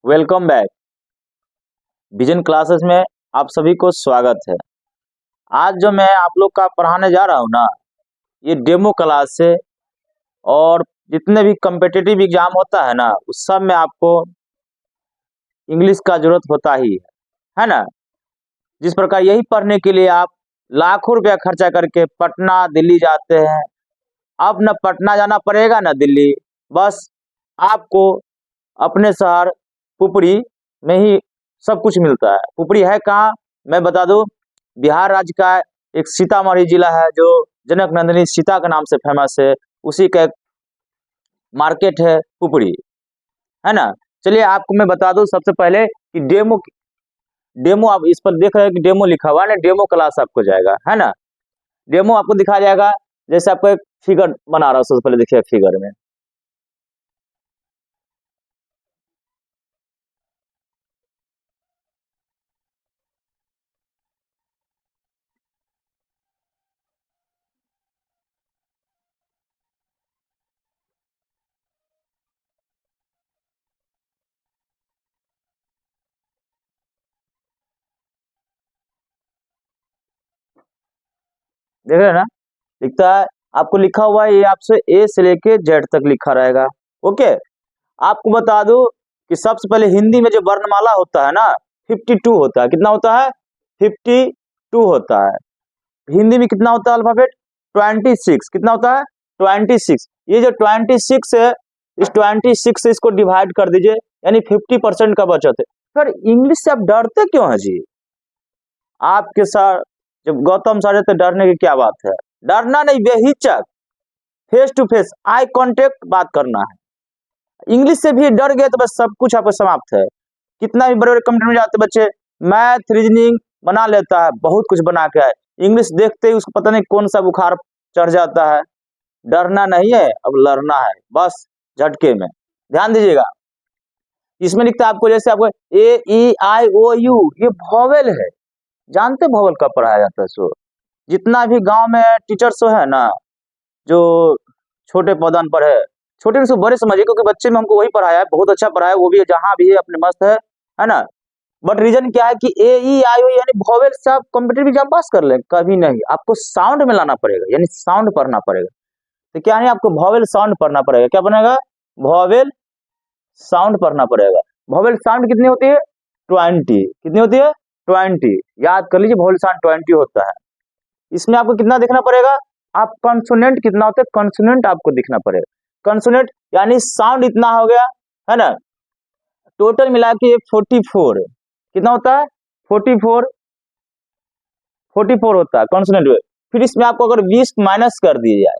Welcome back. Vision classes में आप सभी को स्वागत है। आज जो मैं आप लोग का पढ़ाने जा रहा हूँ ना, ये डेमो क्लास है। और जितने भी कम्पिटिटिव एग्जाम होता है ना, उस सब में आपको इंग्लिश का जरूरत होता ही है ना। जिस प्रकार यही पढ़ने के लिए आप लाखों रुपया खर्चा करके पटना दिल्ली जाते हैं। अब न पटना जाना पड़ेगा ना दिल्ली, बस आपको अपने शहर पुपरी में ही सब कुछ मिलता है। पुपरी है कहाँ, मैं बता दूं, बिहार राज्य का एक सीतामढ़ी जिला है जो जनक नंदिनी सीता के नाम से फेमस है। उसी का एक मार्केट है पुपरी, है ना। चलिए आपको मैं बता दूं सबसे पहले कि डेमो डेमो आप इस पर देख रहे हैं कि डेमो लिखा हुआ है ना, डेमो क्लास आपको जाएगा, है ना। डेमो आपको दिखाया जाएगा। जैसे आपको एक फिगर बना रहा हूं, सबसे पहले देखिए फिगर में देख रहे हैं ना, लिखता है आपको, लिखा हुआ है ये आपसे ए से लेके जेड तक लिखा रहेगा। ओके। आपको बता दूं कि सबसे पहले हिंदी में जो वर्णमाला होता है ना, 52 होता है। कितना होता है? 52 होता है। हिंदी में कितना होता है अल्फाबेट? 26। कितना होता है? 26। ये जो 26 है, इस 26 से इसको डिवाइड कर दीजिए, यानी 50% का बचत है। सर इंग्लिश से आप डरते क्यों हैं जी? आपके साथ जब गौतम सर है तो डरने की क्या बात है? डरना नहीं, बेहिचक face to face eye contact बात करना है। इंग्लिश से भी डर गए तो बस सब कुछ आपको समाप्त है। कितना भी बड़े बड़े कंपनी में जाते बच्चे, मैथ रीजनिंग बना लेता है, बहुत कुछ बना के आए, इंग्लिश देखते ही उसको पता नहीं कौन सा बुखार चढ़ जाता है। डरना नहीं है, अब लड़ना है बस, झटके में। ध्यान दीजिएगा, इसमें लिखता है आपको, जैसे आपको ए ई आई ओ यू, ये वॉवेल है। जानते वॉवेल कब पढ़ाया जाता है? सो जितना भी गांव में टीचर सो है ना, जो छोटे पौधान पर है, छोटे से बड़े समझिए, क्योंकि बच्चे में हमको वही पढ़ाया है, बहुत अच्छा पढ़ाया है, वो भी जहां भी है अपने मस्त है ना। बट रीजन क्या है कि ए ई आई ओ यानी वॉवेल से आप कॉम्पिटेटिव एग्जाम पास कर ले? कभी नहीं, आपको साउंड में लाना पड़ेगा, यानी साउंड पढ़ना पड़ेगा। तो क्या है, आपको वॉवेल साउंड पढ़ना पड़ेगा। क्या बनेगा? वॉवेल साउंड पढ़ना पड़ेगा। वॉवेल साउंड कितनी होती है? 20। कितनी होती है? 20। याद कर लीजिए, वॉवेल साउंड 20 होता है। इसमें आपको कितना देखना पड़ेगा? आप कॉन्सोनेंट कितना होता है, कॉन्सोनेंट आपको दिखना पड़ेगा। कॉन्सोनेंट यानी साउंड इतना हो गया, है ना। टोटल मिला के 44। कितना होता है? 44। 44 होता है कॉन्सोनेंट में। फिर इसमें आपको अगर 20 माइनस कर दिया जाए,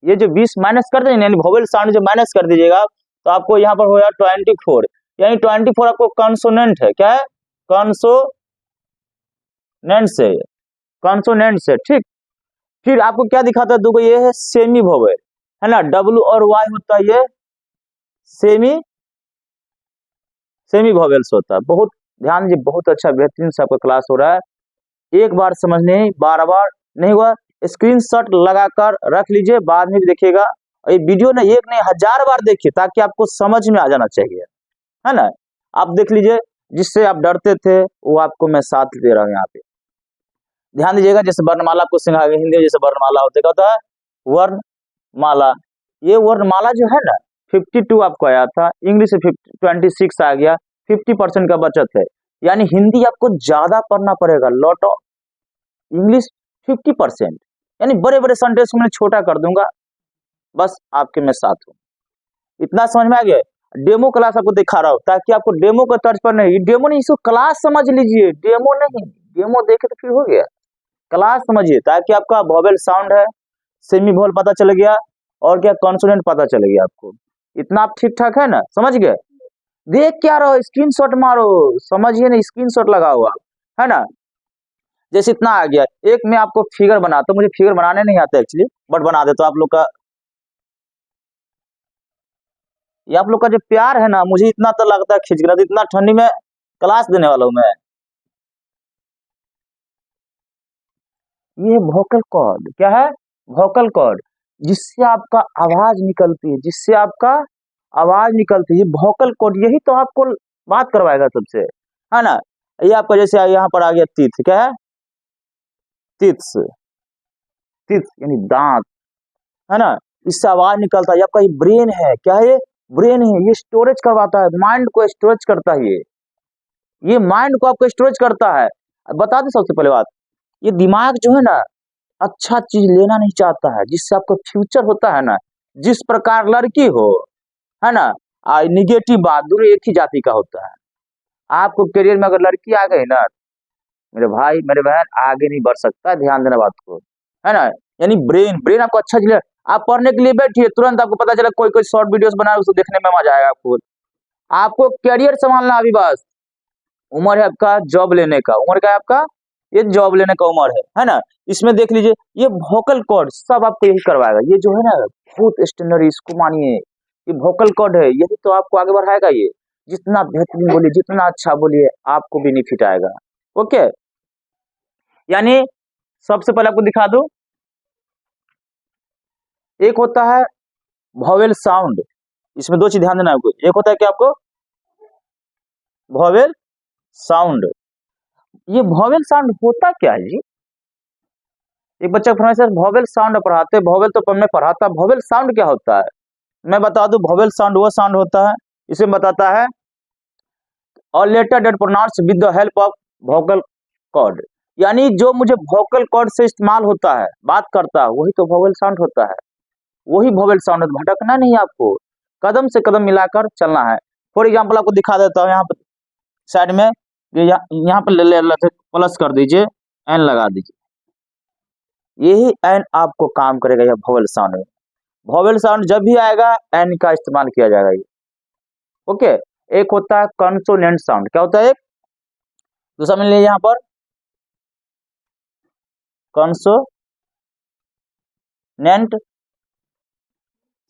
ये जो 20 माइनस कर देंगे, यानी वोवेल साउंड जो माइनस कर दीजिएगा, तो आपको यहाँ पर होगा 24। यानी 24 आपको कॉन्सोनेंट है। क्या है? कॉन्सोनेंट से, कॉन्सोनेंट से, ठीक। फिर आपको क्या दिखाता है? देखो ये है सेमी वोवेल, है ना, डब्ल्यू और वाई होता है, ये सेमी सेमी वोवेल्स होता है। बहुत ध्यान दीजिए, बहुत अच्छा बेहतरीन से आपका क्लास हो रहा है। एक बार समझने, बार बार नहीं हुआ, स्क्रीनशॉट लगाकर रख लीजिए, बाद में भी देखिएगा। और ये वीडियो ना एक नहीं 1000 बार देखिए, ताकि आपको समझ में आ जाना चाहिए, है ना। आप देख लीजिए, जिससे आप डरते थे वो आपको मैं साथ दे रहा हूँ यहाँ पे। ध्यान दीजिएगा, जैसे वर्णमाला आपको सिखा गया, हिंदी में जैसे वर्णमाला होते क्या होता है? वर्णमाला। ये वर्णमाला जो है ना, 52 आपको आया था, इंग्लिश से 26 आ गया, 50% का बचत है। यानी हिंदी आपको ज्यादा पढ़ना पड़ेगा, लॉट ऑफ इंग्लिश 50%। यानी बड़े बड़े सेंटेंस को मैं छोटा कर दूंगा, बस आपके मैं साथ हूँ। इतना समझ में आ गया? डेमो क्लास आपको दिखा रहा हूँ, ताकि आपको डेमो का तर्ज पर नहीं, डेमो नहीं, इसको क्लास समझ लीजिए, डेमो नहीं। डेमो देखे तो फिर हो गया, क्लास समझिए, ताकि आपका वोवेल साउंड है, सेमी वोवेल पता चल गया, और क्या कॉन्सोनेंट पता चल गया आपको। इतना आप ठीक ठाक है ना, समझ गए? देख क्या रहो, स्क्रीनशॉट मारो, समझिए ना, स्क्रीनशॉट लगाओ आप, है ना। जैसे इतना आ गया, एक मैं आपको फिगर बनाता हूँ, मुझे फिगर बनाने नहीं आता एक्चुअली, बट बना देता हूँ आप लोग का। ये आप लोग का जो प्यार है ना, मुझे इतना तो लगता है खींच गया, तो इतना ठंडी में क्लास देने वाला हूँ मैं। ये वोकल कॉर्ड क्या है? वोकल कॉर्ड, जिससे आपका आवाज निकलती है, जिससे आपका आवाज निकलती है, वोकल कॉर्ड, यही तो आपको बात करवाएगा सबसे, है ना। ये आपका जैसे यहाँ पर आ गया तीर्थ, क्या है, तीर्थ, तीर्थ यानी दांत, है ना। इससे आवाज निकलता है, ये आपका ये ब्रेन है, क्या है, ब्रेन है, ये स्टोरेज करवाता है, माइंड को स्टोरेज करता है, ये माइंड को आपको स्टोरेज करता है। बता दें सबसे पहले बात, ये दिमाग जो है ना, अच्छा चीज लेना नहीं चाहता है, जिससे आपका फ्यूचर होता है ना, जिस प्रकार लड़की हो, है ना, निगेटिव बात, दोनों एक ही जाति का होता है। आपको करियर में अगर लड़की आ गई ना, मेरे भाई मेरे बहन, आगे नहीं बढ़ सकता, ध्यान देना बात को, है ना। यानी ब्रेन, ब्रेन आपको अच्छा चले, आप पढ़ने के लिए बैठिए, तुरंत आपको पता चला कोई कोई शॉर्ट वीडियोस बनाए, उसको देखने में मजा आएगा आपको। आपको करियर संभालना अभी बस, उम्र है आपका जॉब लेने का, उम्र का है आपका, ये जॉब लेने का उम्र है ना। इसमें देख लीजिए, ये वोकल कॉर्ड सब आपको यही करवाएगा, ये जो है ना बहुत स्टैंडर्ड, इसको मानिए, ये वोकल कॉर्ड है, यही तो आपको आगे बढ़ाएगा। ये जितना बेहतरीन बोलिए, जितना अच्छा बोलिए, आपको बेनिफिट आएगा। ओके, यानी सबसे पहले आपको दिखा दूं, एक होता है वॉवेल साउंड, इसमें दो चीज ध्यान देना है आपको, एक होता है क्या आपको, वॉवेल साउंड। ये वॉवेल साउंड होता क्या है जी, एक बच्चा फरमाइश, सर वॉवेल साउंड पढ़ाते, वॉवेल तो मैं पढ़ाता, वॉवेल साउंड क्या होता है। मैं बता दूं, वॉवेल साउंड वो साउंड होता है, इसे बताता है और letter that pronounce with the help of vocal cord, यानी जो मुझे वोकल कॉर्ड से इस्तेमाल होता है, बात करता है, वही तो वॉवेल साउंड होता है, वही वोवेल साउंड। भटकना नहीं है आपको, कदम से कदम मिलाकर चलना है। फॉर एग्जाम्पल आपको दिखा देता हूँ, यहाँ पर साइड में, यहाँ पर ले प्लस कर दीजिए, एन लगा दीजिए, यही एन आपको काम करेगा यह वोवेल साउंड में। वोवेल साउंड जब भी आएगा, एन का इस्तेमाल किया जाएगा ये। ओके, एक होता है कंसोनेंट साउंड, क्या होता है, एक दूसरा मिल लीजिए यहाँ पर, कंसोनेंट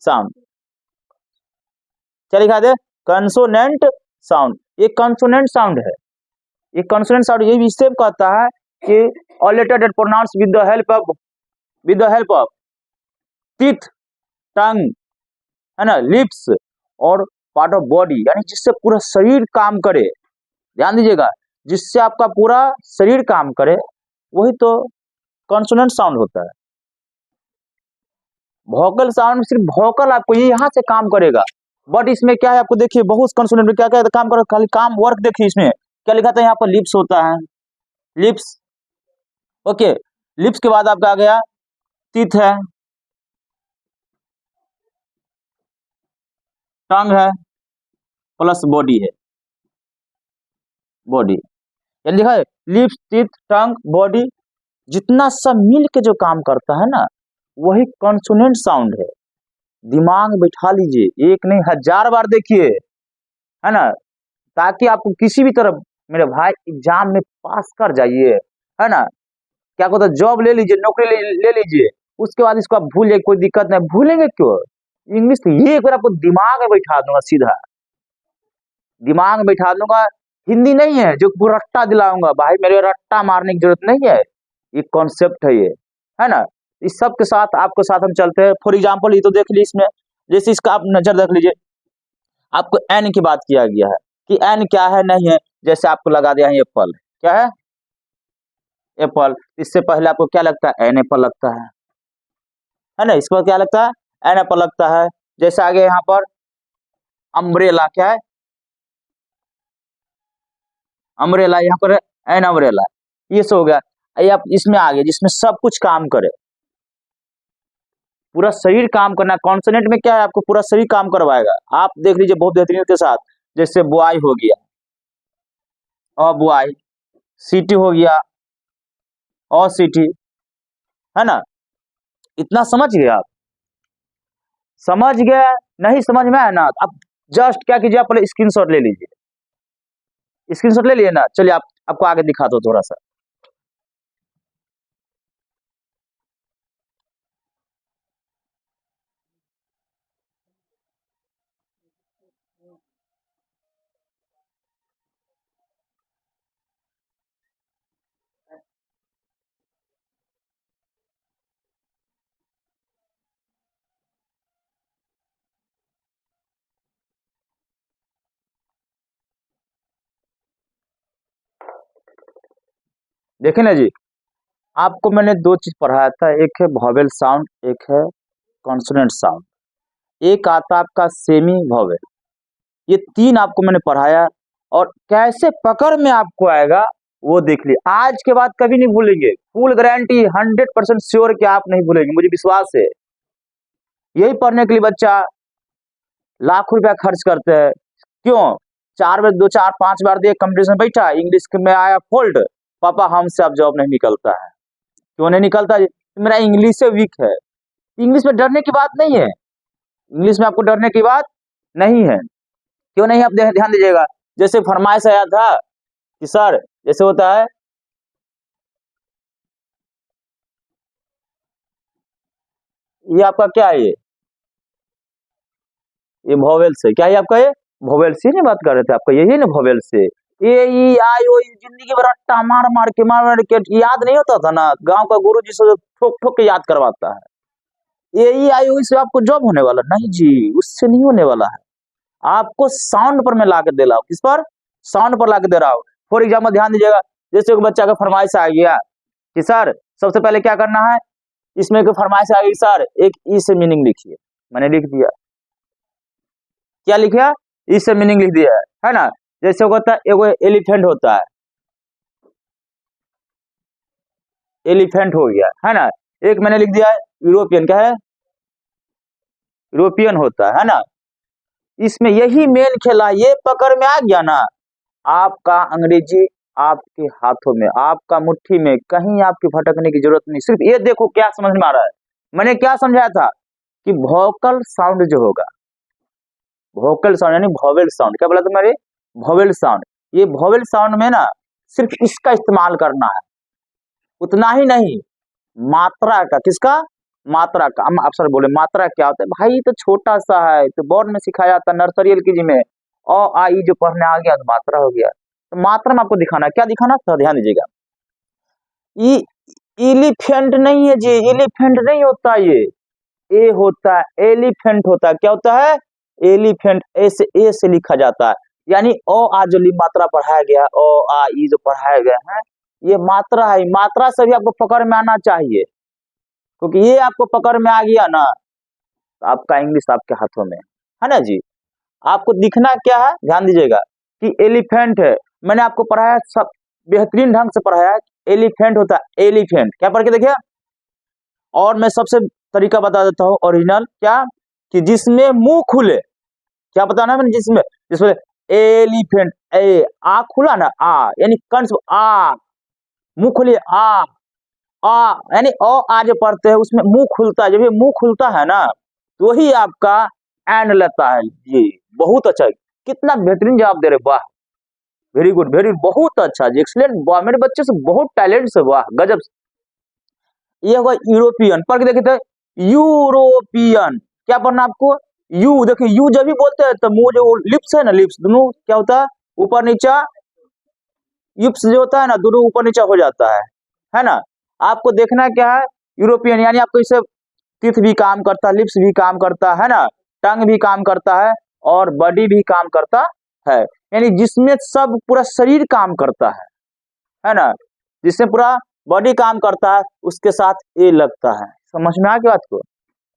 साउंड, क्या लिखा दे, कंसोनेंट साउंड, ये कंसोनेंट साउंड है। ये कंसोनेंट साउंड ये भी सेम कहता है कि all letter that pronounce with the help of teeth, tongue, है ना, लिप्स और पार्ट ऑफ बॉडी, यानी जिससे पूरा शरीर काम करे, ध्यान दीजिएगा, जिससे आपका पूरा शरीर काम करे, वही तो कॉन्सोनेंट साउंड होता है। वोकल साउंड सिर्फ वोकल आपको ये यहाँ से काम करेगा, बट इसमें क्या है आपको देखिए, बहुत कॉन्सोनेंट में क्या क्या काम कर, खाली काम वर्क देखिए, इसमें क्या लिखा था, यहाँ पर लिप्स होता है, लिप्स। ओके, लिप्स के बाद आपका आ गया टीथ है, टंग है, प्लस बॉडी है, बॉडी, यानी लिखा है लिप्स, टीथ, टंग, बॉडी, जितना सब मिल के जो काम करता है ना, वही कॉन्सोनेंट साउंड है। दिमाग में बैठा लीजिए, एक नहीं हजार बार देखिए, है ना, ताकि आपको किसी भी तरह मेरे भाई एग्जाम में पास कर जाइए, है ना। क्या कहता है, जॉब ले लीजिए, नौकरी ले लीजिए, उसके बाद इसको आप भूल जाइए, कोई दिक्कत नहीं, भूलेंगे क्यों, इंग्लिश तो ये एक बार आपको दिमाग में बैठा दूंगा, सीधा दिमाग में बैठा दूंगा। हिंदी नहीं है जो पूरा रट्टा दिलाऊंगा, भाई मेरे रट्टा मारने की जरूरत नहीं है, ये कॉन्सेप्ट है ये, है ना। इस सब के साथ आपके साथ हम चलते हैं। फॉर एग्जाम्पल ये तो देख लीजिए, इसमें जैसे इसका आप नजर रख लीजिए, आपको एन की बात किया गया है कि एन क्या है नहीं है, जैसे आपको लगा दिया है एप्पल, क्या है, एप्पल, इससे पहले आपको क्या लगता है, एन एप्पल लगता है ना, इस पर क्या लगता है, एन एप्पल लगता है। जैसे आगे यहाँ पर अम्ब्रेला, क्या है, अम्ब्रेला, यहाँ पर एन अम्ब्रेला, ये सब हो गया। ये आप इसमें आ गए जिसमें सब कुछ काम करे, पूरा शरीर काम करना, कॉन्सोनेंट में क्या है, आपको पूरा शरीर काम करवाएगा। आप देख लीजिए बहुत बेहतरीन के साथ, जैसे बुआई हो गया, और बुआई, सीटी हो गया, और सीटी, है ना, इतना समझ गए आप, समझ गए, नहीं समझ में आया ना, आप जस्ट क्या कीजिए, आप पहले स्क्रीनशॉट ले लीजिए, स्क्रीनशॉट ले लिए ना, चलिए आपको आगे दिखा दो थोड़ा सा। देखे ना जी, आपको मैंने दो चीज पढ़ाया था, एक है वॉवेल साउंड, एक है कॉन्सोनेंट साउंड, एक आता आपका सेमी वॉवेल। ये तीन आपको मैंने पढ़ाया, और कैसे पकड़ में आपको आएगा वो देख लिया। आज के बाद कभी नहीं भूलेंगे, फुल गारंटी, 100% श्योर कि आप नहीं भूलेंगे, मुझे विश्वास है। यही पढ़ने के लिए बच्चा लाखों रुपया खर्च करते हैं। क्यों? 4 बार, 2 4 5 बार दिए, कंपटीशन बैठा, इंग्लिश में आया फोल्ड, पापा हमसे अब जॉब नहीं निकलता है। क्यों नहीं निकलता? मेरा इंग्लिश से वीक है। इंग्लिश में डरने की बात नहीं है, इंग्लिश में आपको डरने की बात नहीं है। क्यों नहीं? आप ध्यान दीजिएगा, जैसे फरमाइश आया था कि सर, जैसे होता है, ये आपका क्या है, ये वोवेल से क्या है आपका, ये वोवेल से नहीं बात कर रहे थे, आपका यही ना वोवेल से। ए ई आई ओ, जिंदगी भर रट्टा मार मार के याद नहीं होता था ना, गांव का गुरु जी से ठोक ठोक के याद करवाता है। ए ई आई ओ से आपको जॉब होने वाला नहीं जी, उससे नहीं होने वाला है। आपको साउंड पर मैं ला के दे रहा हूँ, किस पर? साउंड पर ला के दे रहा हूँ। फॉर एग्जाम्पल ध्यान दीजिएगा, जैसे एक बच्चा का फरमाइश आ गया कि सर सबसे पहले क्या करना है, इसमें कोई फरमाइश आ गई, सर एक ई से मीनिंग लिखिए। मैंने लिख दिया, क्या लिखा? ई से मीनिंग लिख दिया है ना। जैसे होता है, एगो एलिफेंट होता है, एलिफेंट हो गया है ना। एक मैंने लिख दिया है यूरोपियन, क्या है? यूरोपियन होता है ना। इसमें यही मेन खेला, ये पकड़ में आ गया ना, आपका अंग्रेजी आपके हाथों में, आपका मुट्ठी में, कहीं आपकी भटकने की जरूरत नहीं। सिर्फ ये देखो क्या समझ में आ रहा है। मैंने क्या समझाया था कि वोकल साउंड जो होगा, वोकल साउंड यानी वोवेल साउंड, क्या बोला था मेरे? Vowel sound. ये वोवेल साउंड में ना सिर्फ इसका इस्तेमाल करना है, उतना ही नहीं, मात्रा का। किसका? मात्रा का। हम आप सर बोले मात्रा क्या होता है भाई, तो छोटा सा है, तो बोर्ड में सिखाया था, नर्सरी एलकेजी में अ आ ई जो पढ़ने आ गया तो मात्रा हो गया। तो मात्रा में आपको दिखाना, क्या दिखाना था, ध्यान दीजिएगा। ई एलिफेंट नहीं है जी, एलिफेंट नहीं होता, ये ए होता है, एलिफेंट होता है। क्या होता है? एलिफेंट। ए से लिखा जाता है, यानी ओ आ जो मात्रा पढ़ाया गया, ओ आ ई जो पढ़ाया गया है, ये मात्रा है। मात्रा से भी आपको पकड़ में आना चाहिए, क्योंकि ये आपको पकड़ में आ गया ना, तो आपका इंग्लिश आपके हाथों में है ना जी। आपको दिखना क्या है, ध्यान दीजिएगा कि एलिफेंट है। मैंने आपको पढ़ाया, सब बेहतरीन ढंग से पढ़ाया है। एलिफेंट होता है, एलिफेंट। क्या पढ़ के देखिए। और मैं सबसे तरीका बता देता हूँ ओरिजिनल, क्या कि जिसमें मुंह खुले, क्या बताना मैंने, जिसमें जिसमें एलिफेंट, ए आ खुला ना, आ यानी कंस, आ मुंह खुली, आ यानी ओ आ जो पढ़ते हैं उसमें मुंह खुलता है। जब ये मुंह खुलता है ना, तो वही आपका एंड लेता है। जी बहुत अच्छा, कितना बेहतरीन जवाब दे रहे, वाह, वेरी गुड, वेरी, बहुत अच्छा जी, एक्सीलेंट, वाह, मेरे बच्चे से बहुत टैलेंट से, वाह गजब। ये होगा यूरोपियन, पढ़ के देखे थे, यूरोपियन। क्या पढ़ना आपको? यू, देखिए यू जब भी बोलते हैं तो मुंह जो लिप्स है ना, लिप्स दोनों क्या होता है, ऊपर नीचा, लिप्स जो होता है ना दोनों ऊपर नीचा हो जाता है ना। आपको देखना क्या है, यूरोपियन, यानी आपको इसे टीथ भी काम करता है, लिप्स भी काम करता है ना, टंग भी काम करता है, और बॉडी भी काम करता है, यानी जिसमें सब पूरा शरीर काम करता है ना, जिसमें पूरा बॉडी काम करता है, उसके साथ ए लगता है। समझ में आ गया बात को?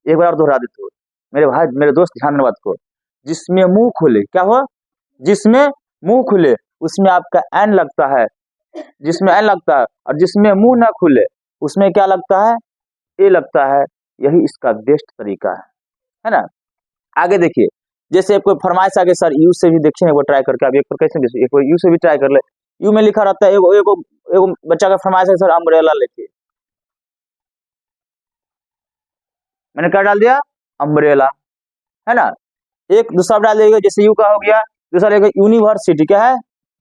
एक बार और दोहरा देते हो मेरे भाई, मेरे दोस्त, ध्यान देना बात को। जिसमें मुंह खुले, क्या हुआ? जिसमें मुंह खुले उसमें आपका एन लगता है, जिसमें एन लगता है, और जिसमें मुंह ना खुले उसमें क्या लगता है? ए लगता है। यही इसका बेस्ट तरीका है ना। आगे देखिए, जैसे कोई फरमाइश आगे, सर यू से भी देखिए, वो ट्राई करके आप एक पर कैसे, एक यू से भी ट्राई कर ले। यू में लिखा रहता है, एगो एगो एगो बच्चा का फरमाइश है, सर अम्ब्रेला लिखिए। मैंने क्या डाल दिया? अम्ब्रेला, है ना। एक दूसरा डाल देगा, जैसे यू का हो गया, दूसरा लेगा यूनिवर्सिटी। क्या है?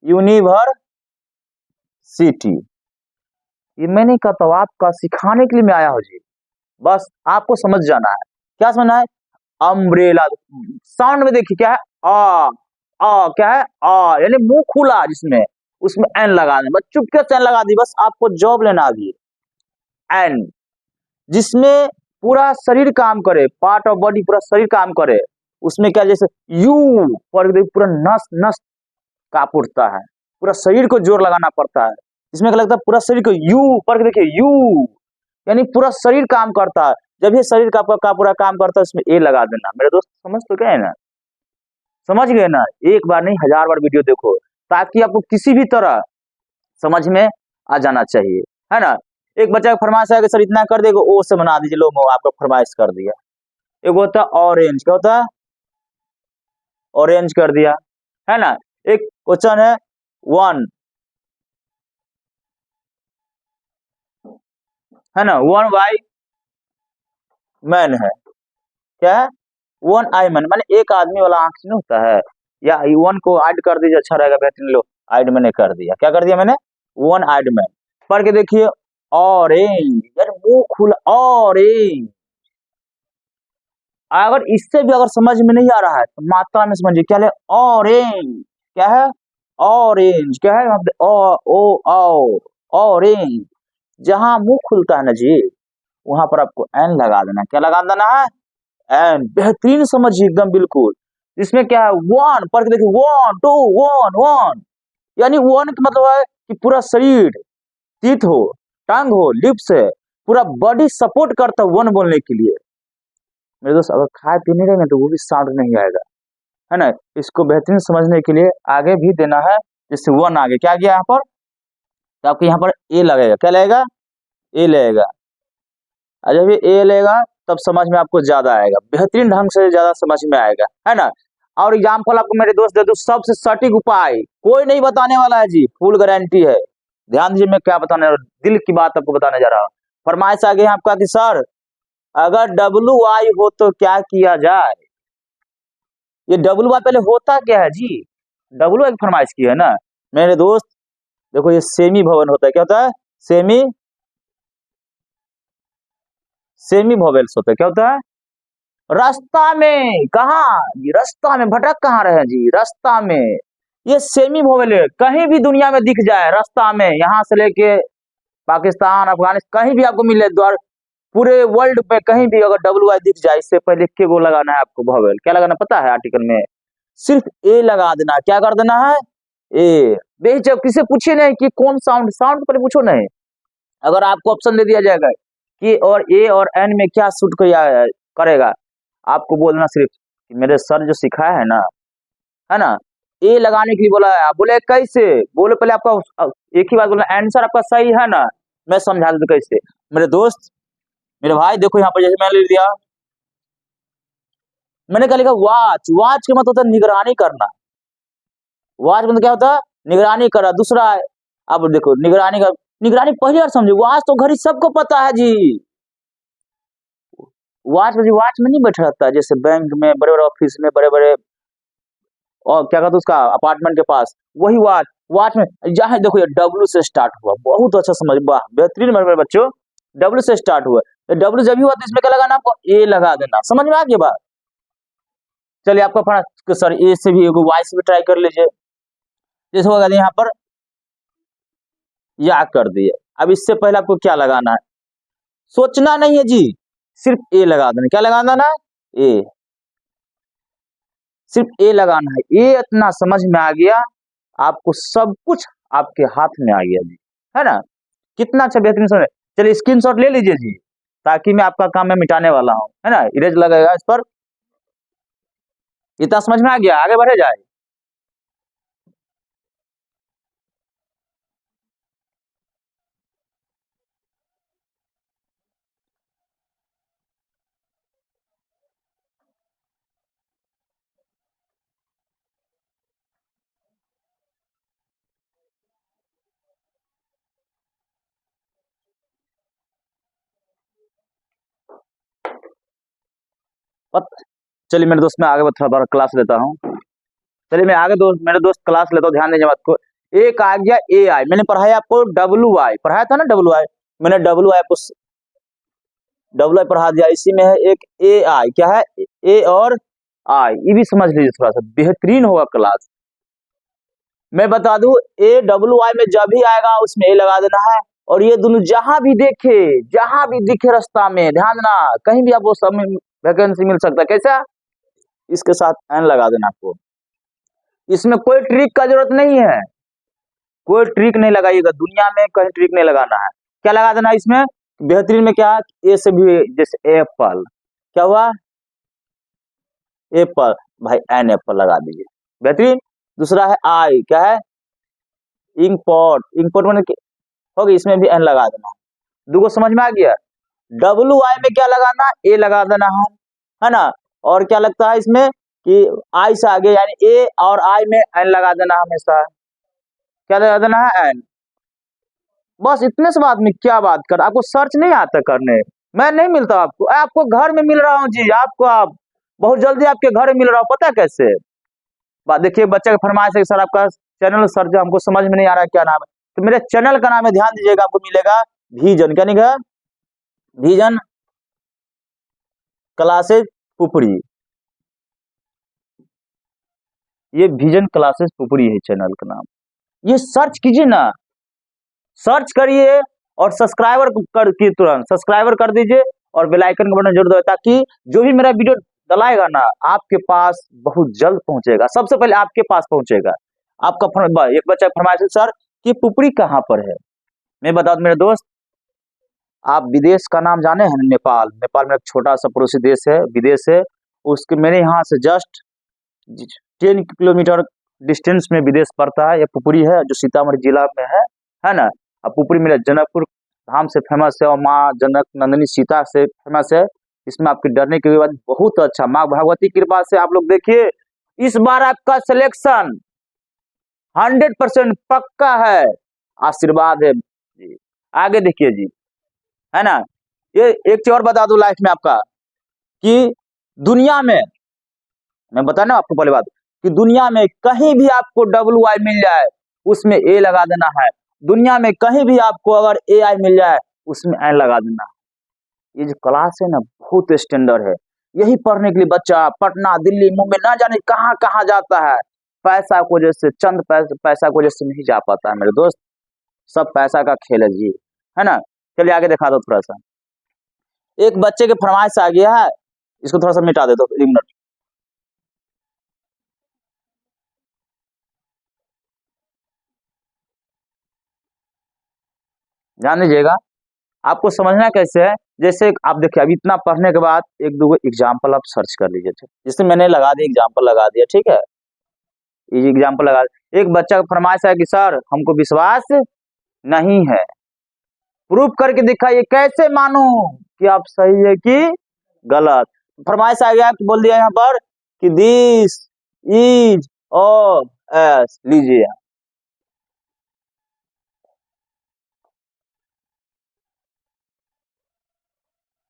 यूनिवर्सिटी। ये मैंने कहा तो आपका सिखाने के लिए मैं आया हूँ जी, बस आपको समझ जाना है। क्या समझना है? अम्ब्रेला। साउंड में देखिए क्या है, क्या है, यानी मुंह खुला, जिसमें उसमें एन लगा दें, बस चुपके से एन लगा दी, बस आपको जॉब लेना आ गई। एन, जिसमें पूरा शरीर काम करे, पार्ट ऑफ बॉडी पूरा शरीर काम करे, उसमें क्या, जैसे यू पर पूरा नस नस कांप उठता है, पूरा शरीर को जोर लगाना पड़ता है। इसमें क्या लगता है, पूरा शरीर को यू पढ़ के देखिए, यू यानी पूरा शरीर काम करता है। जब ये शरीर का आपका पूरा काम करता है, इसमें ए लगा देना। मेरे दोस्त समझ तो गए ना, समझ गए ना? एक बार नहीं 1000 बार वीडियो देखो, ताकि आपको किसी भी तरह समझ में आ जाना चाहिए, है ना। एक बच्चा का फरमाइश है कि सर इतना कर देगा, ओ से बना दीजिए, लो मैं आपका फरमाइश कर दिया। एक होता है ऑरेंज, क्या होता है, ऑरेंज कर दिया, है ना। एक क्वेश्चन है 1, है ना, 1 बाई मैन है, क्या है, 1 आई मैन, माने एक आदमी वाला आंख नहीं होता है, या 1 को ऐड कर दीजिए, अच्छा रहेगा, बेहतरीन। लो ऐड मैंने कर दिया, क्या कर दिया मैंने, 1 ऐड मैन। पढ़ के देखिए, ऑरेंज, यार मुंह खुला, ऑरेंज। अगर इससे भी अगर समझ में नहीं आ रहा है तो मात्रा में समझिए, क्या है, ऑरेंज, क्या है, ऑरेंज, क्या है, यहाँ पे ओ ओ आओ, ऑरेंज। जहां मुंह खुलता है ना जी, वहां पर आपको एन लगा देना, क्या लगा देना है, एन। बेहतरीन समझिए एकदम बिल्कुल। इसमें क्या है, 1 पढ़ के देखिए, 1 2 1 1, यानी 1 का मतलब है कि पूरा शरीर, टीथ हो, टंग हो, लिप्स है, पूरा बॉडी सपोर्ट करता है 1 बोलने के लिए। मेरे दोस्त अगर खाए पीने रहेंगे तो वो भी साउंड नहीं आएगा, है ना। इसको बेहतरीन समझने के लिए आगे भी देना है, जैसे 1 आगे क्या गया यहाँ पर, तो आपको यहाँ पर ए लगेगा, क्या लगेगा, ए लगेगा। और जब ये ए लगेगा तब समझ में आपको ज्यादा आएगा, बेहतरीन ढंग से ज्यादा समझ में आएगा, है ना। और एग्जाम्पल आपको मेरे दोस्त दे दूं, सबसे सटीक उपाय कोई नहीं बताने वाला है जी, फुल गारंटी है। ध्यान दीजिए मैं क्या बताने, दिल की बात आपको बताने जा रहा हूँ। फरमाइश आ गई है आपका कि सर अगर WI हो तो क्या किया जाए। ये WI पहले होता क्या है जी, WI की फरमाइश की है ना मेरे दोस्त। देखो ये सेमी भवन होता है, क्या होता है, सेमी, सेमी वोवेल्स होता है, क्या होता है, रास्ता में, कहा जी, रास्ता में, भटक कहाँ रहे हैं जी, रास्ता में। ये सेमी वोवेल है, कहीं भी दुनिया में दिख जाए रास्ता में, यहाँ से लेके पाकिस्तान, अफगानिस्तान, कहीं भी आपको मिले, द्वार पूरे वर्ल्ड में कहीं भी अगर WI दिख जाए, इससे पहले के वो लगाना है आपको वोवेल, क्या लगाना पता है आर्टिकल में, सिर्फ ए लगा देना, क्या कर देना है, ए। बेहिचक किसे पूछे नहीं कि कौन साउंड, साउंड पहले पूछो नहीं। अगर आपको ऑप्शन दे दिया जाएगा कि और ए और एन में क्या सूट करेगा, आपको बोलना सिर्फ कि मेरे सर जो सिखाया है ना, ए लगाने के लिए बोला है। आप बोले कैसे, बोले पहले आपका एक ही बात बोलना, आंसर आपका सही है ना, मैं समझा दूं कैसे। मेरे दोस्त, मेरे भाई देखो यहाँ पर जैसे मैंने लिख दिया, मैंने क्या लिखा, वॉच, वॉच का मतलब होता है निगरानी करना, वॉच मतलब क्या होता है, निगरानी करा। दूसरा है, अब देखो निगरानी का, निगरानी पहली बार समझे, वॉच तो घड़ी सबको पता है जी, वॉच में जी, वॉच में नहीं बैठा रहता है, जैसे बैंक में, बड़े बड़े ऑफिस में, बड़े बड़े, और क्या कहते उसका अपार्टमेंट के पास, वही वॉच। वॉच में जहाँ देखो ये W से स्टार्ट हुआ, बहुत अच्छा समझ, वाह बेहतरीन मेरे बच्चों, W से स्टार्ट हुआ, तो W जब भी हुआ तो इसमें क्या लगाना, आपको ए लगा देना, समझ में आ गया बात। चलिए आपका पढ़ा सर, ए से भी वाई से भी ट्राई कर लीजिए, जैसे होगा यहाँ पर या कर दिए। अब इससे पहले आपको क्या लगाना है, सोचना नहीं है जी, सिर्फ ए लगा देना, क्या लगाना ना, ए, सिर्फ ए लगाना है। ए इतना समझ में आ गया, आपको सब कुछ आपके हाथ में आ गया जी, है ना। कितना अच्छा बेहतरीन समझ। चलिए स्क्रीनशॉट ले लीजिए जी, ताकि मैं आपका काम मैं मिटाने वाला हूँ, है ना, इरेज लगेगा इस पर। इतना समझ में आ गया, आगे बढ़े जाए। चलिए मेरे दोस्त, मैं आगे थोड़ा क्लास लेता हूँ। चलिए मैं आगे दोस्त, मेरे दोस्त क्लास लेता हूँ, ध्यान दीजिए बात को। एक आ गया AI, मैंने पढ़ाया आपको WI, पढ़ाया था ना WI, मैंने WI आपको WI पढ़ा दिया। इसी में है एक AI, क्या है, ए और आई, ये भी समझ लीजिए, थोड़ा सा बेहतरीन होगा क्लास। मैं बता दूं, AWI में जब भी आएगा उसमें ए लगा देना है, और ये दोनों जहां भी देखे, जहां भी दिखे रास्ता में, ध्यान देना, कहीं भी आपको सब वैकेंसी मिल सकता है, कैसा, इसके साथ एन लगा देना आपको। इसमें कोई ट्रिक का जरूरत नहीं है, कोई ट्रिक नहीं लगाइएगा, दुनिया में कहीं ट्रिक नहीं लगाना है। क्या लगा देना इसमें बेहतरीन में, क्या ए से भी, जैसे एप्पल, क्या हुआ एप्पल, भाई एन एप्पल लगा दीजिए, बेहतरीन। दूसरा है आई, क्या है इंकपॉट, इंकपॉट मैंने होगी, इसमें भी एन लगा देना। दूगो समझ में आ गया। डब्लू आई में क्या लगाना, ए लगा देना है ना। और क्या लगता है इसमें कि आई से आगे यानी ए और आई में एन लगा देना हमेशा, क्या लगा देना है एन। बस इतने से बात में क्या बात कर, आपको सर्च नहीं आता करने, मैं नहीं मिलता आपको, आपको घर में मिल रहा हूँ जी, आपको आप बहुत जल्दी आपके घर में मिल रहा हूँ, पता है कैसे बात। देखिए बच्चे का फरमाइश है सर आपका चैनल सर जो हमको समझ में नहीं आ रहा है क्या नाम है, तो मेरे चैनल का नाम है, ध्यान दीजिएगा, आपको मिलेगा विजन, क्या नहीं, विजन क्लासेस पुपड़ी, ये विजन क्लासेस पुपड़ी है चैनल का नाम। ये सर्च कीजिए ना, सर्च करिए और सब्सक्राइबर कर की तुरंत सब्सक्राइबर कर दीजिए और बेल आइकन का बटन जरूर दबाइए, ताकि जो भी मेरा वीडियो डलाएगा ना आपके पास बहुत जल्द पहुंचेगा, सबसे पहले आपके पास पहुंचेगा। आपका एक बच्चा फरमाइश सर कि पुपड़ी कहाँ पर है, मैं बता दूं मेरे दोस्त, आप विदेश का नाम जाने हैं, नेपाल, नेपाल में एक छोटा सा पड़ोसी देश है, विदेश है, उसके मेरे यहाँ से जस्ट 10 किलोमीटर डिस्टेंस में विदेश पड़ता है, ये पुपड़ी है जो सीतामढ़ी जिला में है ना। अब पुपड़ी मेरा जनकपुर धाम से फेमस है और माँ जनक नंदिनी सीता से फेमस है, इसमें आपके डरने की बात बहुत अच्छा, माँ भगवती की कृपा से आप लोग देखिए इस बार आपका सिलेक्शन 100% पक्का है, आशीर्वाद है जी। आगे देखिए जी, है ना। ये एक चीज और बता दूं लाइफ में आपका कि दुनिया में, मैं बता ना आपको पहले बात कि दुनिया में कहीं भी आपको डब्ल्यू आई मिल जाए उसमें ए लगा देना है, दुनिया में कहीं भी आपको अगर ए आई मिल जाए उसमें एन लगा देना है। ये जो क्लास है ना बहुत स्टैंडर्ड है, यही पढ़ने के लिए बच्चा पटना दिल्ली मुंबई ना जाने कहाँ कहाँ जाता है, पैसा को वजह से, चंद पैसा को वजह से नहीं जा पाता है मेरे दोस्त, सब पैसा का खेल है जी, है ना। चलिए आगे दिखा दो थोड़ा सा, एक बच्चे के फरमाइश आ गया है, इसको थोड़ा सा मिटा दे दो, एक मिनट। ध्यान दीजिएगा, आपको समझना कैसे है, जैसे आप देखिए अभी इतना पढ़ने के बाद एक दो एग्जाम्पल आप सर्च कर लीजिए, ठीक, जिससे मैंने लगा दिया एग्जाम्पल लगा दिया, ठीक है, ये एग्जाम्पल लगा। एक बच्चा का फरमाइश है कि सर हमको विश्वास नहीं है, प्रूफ करके दिखाइए, कैसे मानूं कि आप सही है कि गलत। फरमाइश आ गया कि बोल दिया यहाँ पर कि दिस इज और एस, लीजिए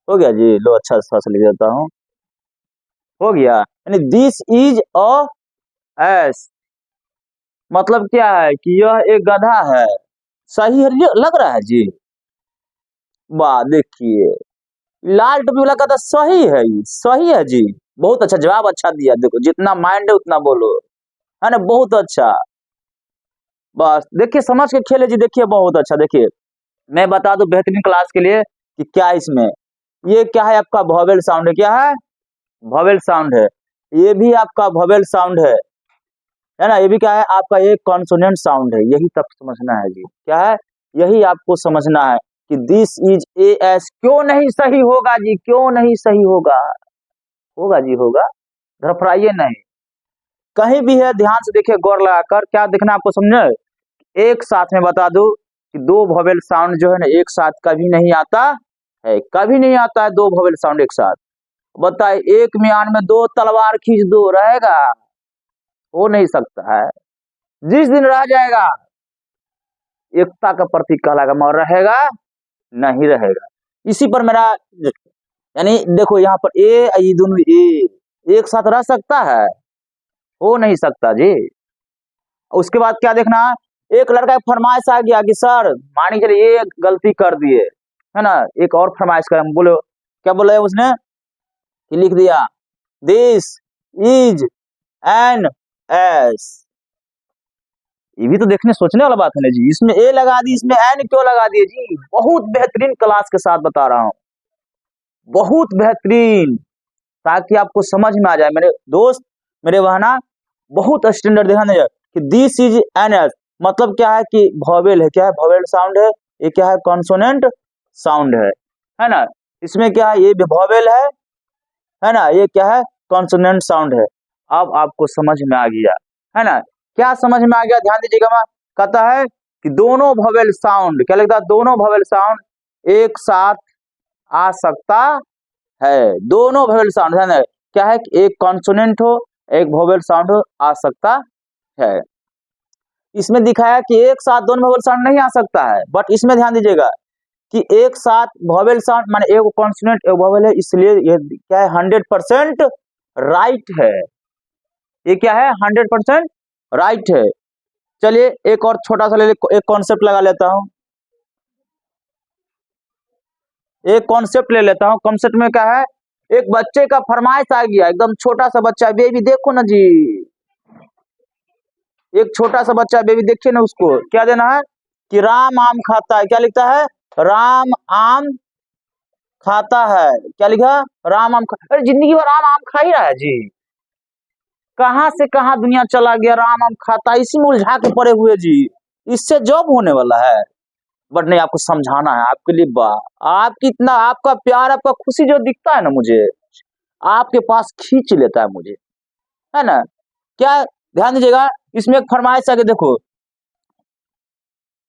हो गया जी, लो अच्छा सा लिख देता हूँ, हो गया, यानी दिस इज अ एस, मतलब क्या है कि यह एक गधा है, सही है लग रहा है जी, वाह देखिए लाल टोपी वाला गधा सही है, सही है जी, बहुत अच्छा जवाब, अच्छा दिया, देखो जितना माइंड है उतना बोलो, है ना, बहुत अच्छा। बस देखिए समझ के खेले जी, देखिए बहुत अच्छा। देखिए मैं बता दूं बेहतरीन क्लास के लिए कि क्या इसमें, ये क्या है आपका वोवेल साउंड है, क्या है वोवेल साउंड है, ये भी आपका वोवेल साउंड है ना, ये भी क्या है आपका एक कॉन्सोनेंट साउंड है, यही तक समझना है जी, क्या है यही आपको समझना है कि दिस इज ए एस क्यों नहीं सही होगा जी, क्यों नहीं सही होगा, होगा जी होगा, घबराइए नहीं, कहीं भी है ध्यान से देखिए गौर लगाकर, क्या देखना आपको समझे, एक साथ में बता दूं कि दो वोवेल साउंड जो है ना एक साथ कभी नहीं आता है, कभी नहीं आता है दो वोवेल साउंड एक साथ, बताए एक म्यान में दो तलवार खींच दो, रहेगा, हो नहीं सकता है, जिस दिन रह जाएगा एकता का प्रतीक कहलाएगा, मगर रहेगा नहीं रहेगा। इसी पर मेरा यानी देखो यहाँ पर ए ये दोनों ए एक साथ रह सकता है, हो नहीं सकता जी। उसके बाद क्या देखना, एक लड़का एक फरमाइश आ गया कि सर मान के चलिए ये गलती कर दिए, है ना, एक और फरमाइश कर, बोलो क्या बोला है उसने कि लिख दिया दिस इज एन एस, ये भी तो देखने सोचने वाला बात है ना जी, इसमें ए लगा दी, इसमें एन क्यों लगा दिए जी, बहुत बेहतरीन क्लास के साथ बता रहा हूँ, बहुत बेहतरीन, ताकि आपको समझ में आ जाए मेरे दोस्त, मेरे वहां ना बहुत स्टैंडर्ड ध्यान कि दिस इज एन एस, मतलब क्या है कि वॉवेल है, क्या है, वॉवेल साउंड है, ये क्या है, कॉन्सोनेंट साउंड है ना। इसमें क्या है, ये भी वॉवेल है ना, ये क्या है, कॉन्सोनेंट साउंड है। अब आपको समझ में आ गया है ना, क्या समझ में आ गया, ध्यान दीजिएगा। मैं कहता है कि दोनों वॉवेल साउंड, क्या लिखता है, दोनों वॉवेल साउंड एक साथ आ सकता है, दोनों वॉवेल साउंड है ना, क्या है कि एक कॉन्सोनेंट हो एक वॉवेल साउंड हो, आ सकता है। इसमें दिखाया कि एक साथ दोनों वॉवेल साउंड नहीं आ सकता है, बट इसमें ध्यान दीजिएगा कि एक साथ वॉवेल साउंड माने एक कॉन्सोनेंट एक वॉवेल है, इसलिए ये क्या है, 100% राइट है। ये क्या है, 100% राइट है। चलिए एक और छोटा सा एक कॉन्सेप्ट लगा लेता हूं, एक कॉन्सेप्ट ले लेता हूं। कॉन्सेप्ट में क्या है, एक बच्चे का फरमाइश आ गया, एकदम छोटा सा बच्चा बेबी, देखो ना जी, एक छोटा सा बच्चा बेबी, देखिए ना, उसको क्या देना है कि राम आम खाता है, क्या लिखता है, राम आम खाता है, क्या लिखा, राम आम अरे जिंदगी भर राम आम खा ही रहा है जी, कहां से कहां दुनिया चला गया, राम आम खाता है, इसी में उलझा के पड़े हुए जी, इससे जॉब होने वाला है। बट नहीं, आपको समझाना है, आपके लिए आपकी इतना आपका प्यार आपका खुशी जो दिखता है ना मुझे, आपके पास खींच लेता है मुझे, है ना। क्या, ध्यान दीजिएगा, इसमें एक फरमाइश आगे देखो,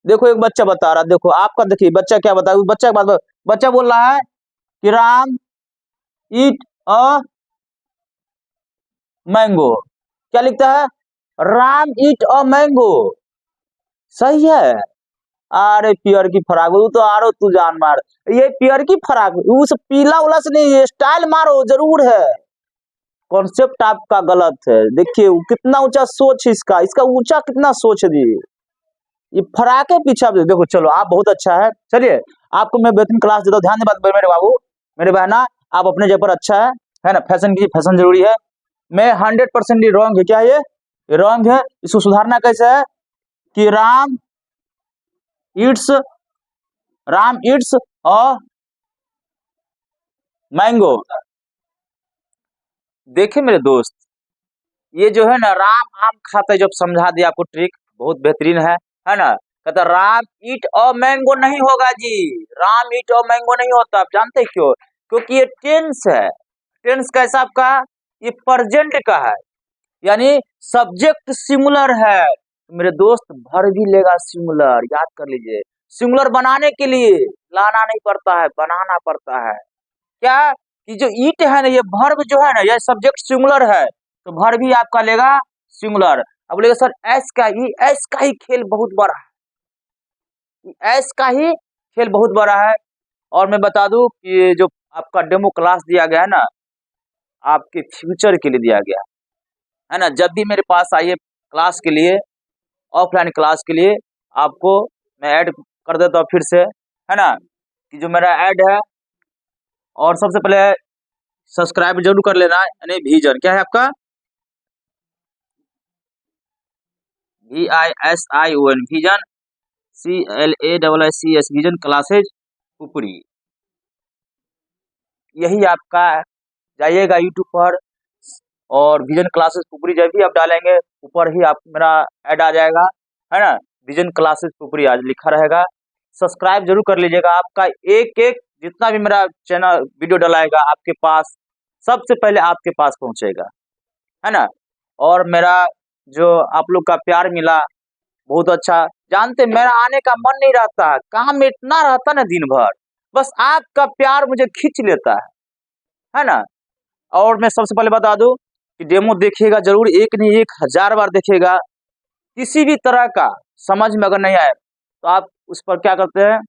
देखो एक बच्चा बता रहा, देखो आपका, देखिए बच्चा क्या बता, बच्चा के बात, बच्चा बोल रहा है कि राम ईट अ मैंगो, क्या लिखता है, राम ईट अ मैंगो, सही है। अरे पियर की फराक, वो तो आरो तू जान मार, ये पियर की फराक उस पीला उला से नहीं, स्टाइल मारो जरूर है, कॉन्सेप्ट आपका गलत है। देखिए कितना ऊंचा सोच है इसका, इसका ऊंचा कितना सोच है जी, ये फराके पीछे आप देखो। चलो आप बहुत अच्छा है, चलिए आपको मैं बेहतरीन क्लास देता हूँ, ध्यान दे बात मेरे बाबू मेरे बहना, आप अपने जगह पर अच्छा है ना, फैशन की फैशन जरूरी है। मैं 100% रॉन्ग है, क्या ये रॉन्ग है, इसको सुधारना कैसे है कि Yeats Ram Yeats a mango. देखिए मेरे दोस्त, ये जो है ना राम आम खाता है, जब समझा दिया आपको ट्रिक, बहुत बेहतरीन है ना। कहता राम ईट अ मैंगो नहीं होगा जी, राम ईट अ मैंगो नहीं होता, आप जानते क्यों, क्योंकि ये टेंस है। टेंस कैसा आपका, ये प्रेजेंट का है, यानी सब्जेक्ट सिंगुलर है। मेरे दोस्त भर भी लेगा सिंगुलर, याद कर लीजिए, सिंगुलर बनाने के लिए लाना नहीं पड़ता है, बनाना पड़ता है। क्या कि जो ईट है ना, ये वर्ब जो है ना, ये सब्जेक्ट सिंगुलर है, तो वर्ब भी आपका लेगा सिंगुलर। अब बोलेगा सर एस का ही खेल बहुत बड़ा है, एस का ही खेल बहुत बड़ा है। और मैं बता दूं कि ये जो आपका डेमो क्लास दिया गया है ना, आपके फ्यूचर के लिए दिया गया है ना। जब भी मेरे पास आइए क्लास के लिए, ऑफलाइन क्लास के लिए, आपको मैं ऐड कर देता हूँ फिर से, है ना, कि जो मेरा ऐड है। और सबसे पहले सब्सक्राइब जरूर कर लेना, यानी विजन क्या है आपका, VISION vision, CLASSES vision classes Pupri, यही आपका। जाइएगा यूट्यूब पर और विजन क्लासेस पुपरी जब भी आप डालेंगे, ऊपर ही आप मेरा ऐड आ जाएगा, है ना, विजन क्लासेस पुपरी आज लिखा रहेगा। सब्सक्राइब जरूर कर लीजिएगा, आपका एक एक जितना भी मेरा चैनल वीडियो डलाएगा आपके पास, सबसे पहले आपके पास पहुंचेगा, है ना। और मेरा जो आप लोग का प्यार मिला, बहुत अच्छा, जानते मेरा आने का मन नहीं रहता, काम में इतना रहता ना दिन भर, बस आपका प्यार मुझे खींच लेता है ना। और मैं सबसे पहले बता दूं कि डेमो देखिएगा जरूर, एक नहीं 1000 बार देखिएगा, किसी भी तरह का समझ में अगर नहीं आए तो आप उस पर क्या करते हैं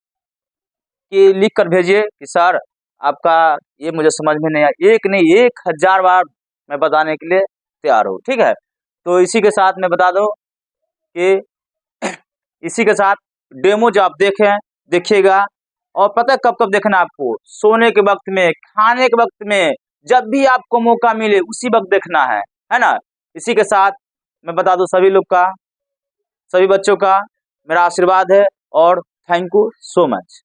कि लिख कर भेजिए कि सर आपका ये मुझे समझ में नहीं आया, एक नहीं 1000 बार मैं बताने के लिए तैयार हूँ, ठीक है। तो इसी के साथ मैं बता दूं कि इसी के साथ डेमो जो आप देखें देखिएगा, और पता है कब कब देखना आपको, सोने के वक्त में, खाने के वक्त में, जब भी आपको मौका मिले उसी वक्त देखना है ना। इसी के साथ मैं बता दूं सभी लोग का, सभी बच्चों का मेरा आशीर्वाद है, और थैंक यू सो मच।